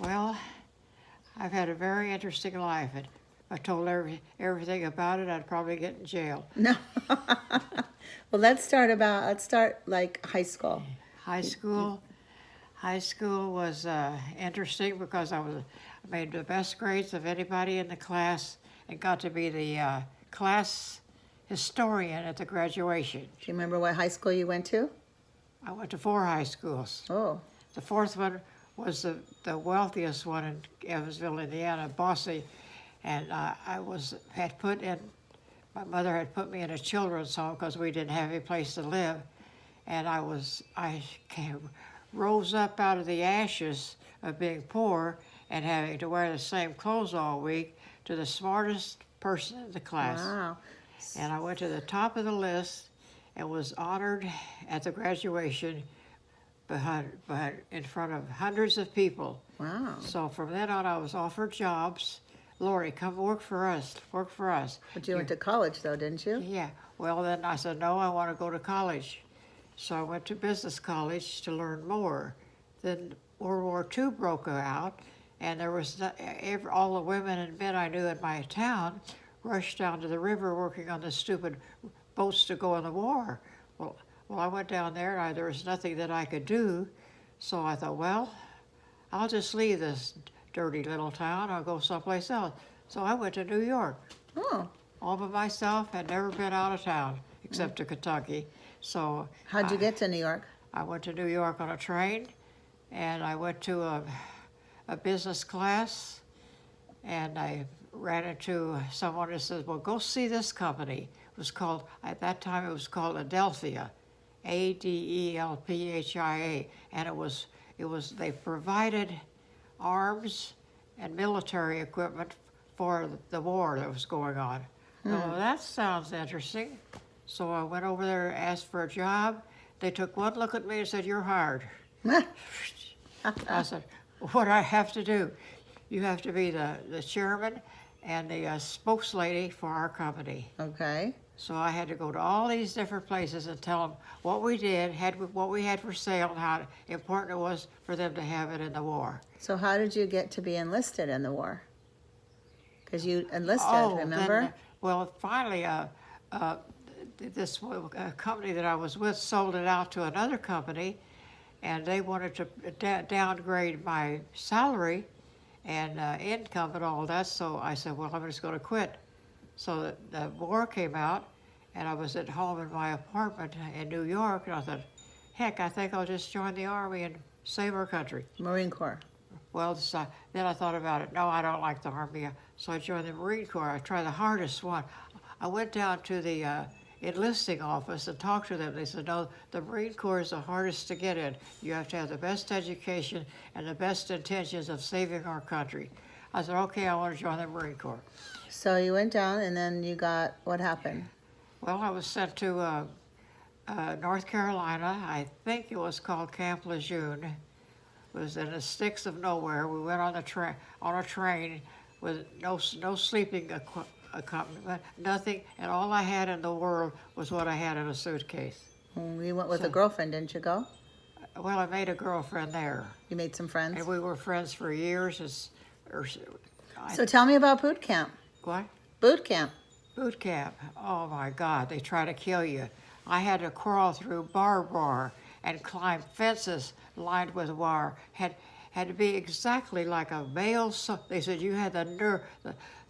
Well, I've had a very interesting life. If I told everything about it, I'd probably get in jail. No. Well, let's start like high school. High school, high school was interesting because I made the best grades of anybody in the class and got to be the class historian at the graduation. Do you remember what high school you went to? I went to 4 high schools. Oh, The fourth one was the wealthiest one in Evansville, Indiana, Bossy, and my mother had put me in a children's home because we didn't have any place to live, and rose up out of the ashes of being poor and having to wear the same clothes all week to the smartest person in the class. wow. And I went to the top of the list and was honored at the graduation in front of hundreds of people. Wow. So from then on, I was offered jobs. Lori, come work for us. Work for us. But you went to college though, didn't you? Yeah. Well, then I said, no, I want to go to college. So I went to business college to learn more. Then World War II broke out, and there was all the women and men I knew in my town rushed down to the river working on the stupid boats to go in the war. Well, I went down there, and there was nothing that I could do. So I thought, well, I'll just leave this dirty little town. I'll go someplace else. So I went to New York Oh, all by myself. Had never been out of town except to Kentucky. So how'd you get to New York? I went to New York on a train, and I went to a business class, and I ran into someone who says, well, go see this company. At that time, it was called Adelphia, Adelphia, and they provided arms and military equipment for the war that was going on. Oh, that sounds interesting. So I went over there, asked for a job. They took one look at me and said, you're hired. I said, what do I have to do? You have to be the chairman and the spokeslady for our company. Okay. So I had to go to all these different places and tell them what we did, what we had for sale, and how important it was for them to have it in the war. So how did you get to be enlisted in the war? Because you enlisted, remember? Finally, this company that I was with sold it out to another company, and they wanted to downgrade my salary and income and all that. So I said, well, I'm just going to quit. So the war came out, and I was at home in my apartment in New York, and I thought, heck, I think I'll just join the Army and save our country. Marine Corps. Well, then I thought about it. No, I don't like the Army. So I joined the Marine Corps. I tried the hardest one. I went down to the enlisting office and talked to them. They said, no, the Marine Corps is the hardest to get in. You have to have the best education and the best intentions of saving our country. I said, okay, I want to join the Marine Corps. So you went down, and then what happened? Well, I was sent to North Carolina. I think it was called Camp Lejeune. It was in the sticks of nowhere. We went on a train with no sleeping accompaniment, nothing, and all I had in the world was what I had in a suitcase. You went with a girlfriend, didn't you go? Well, I made a girlfriend there, You made some friends? and we were friends for years. So tell me about boot camp. What? Boot camp. Boot camp. Oh my God, they try to kill you. I had to crawl through barbed wire and climb fences lined with wire. Had to be exactly like a male. They said you had the nerve.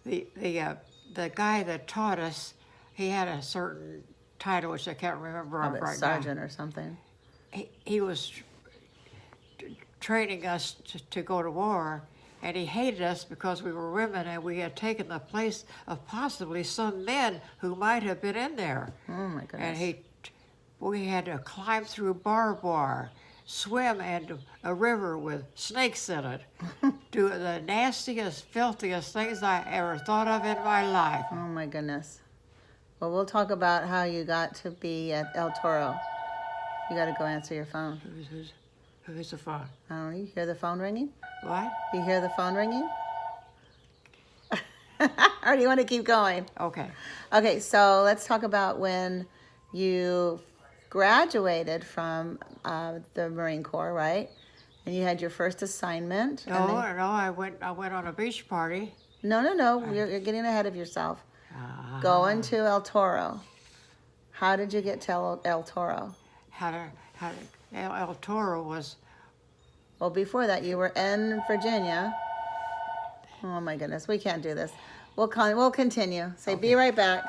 The guy that taught us, he had a certain title which I can't remember Probably right sergeant or something. now. He was training us to go to war. And he hated us because we were women and we had taken the place of possibly some men who might have been in there. Oh my goodness. And we had to climb through barbed wire, swim in a river with snakes in it, do the nastiest, filthiest things I ever thought of in my life. Oh my goodness. Well, we'll talk about how you got to be at El Toro. You got to go answer your phone. Who's the phone? I don't know. You hear the phone ringing? What? You hear the phone ringing? Or do you want to keep going? Okay. Okay, so let's talk about when you graduated from the Marine Corps, right? And you had your first assignment. and No, then- no, I went on a beach party. no. You're getting ahead of yourself. Uh, Going to El Toro. How did you get to El Toro? El Toro was, Well, before that, you were in Virginia. Oh my goodness, we can't do this. We'll continue. Say, be right back.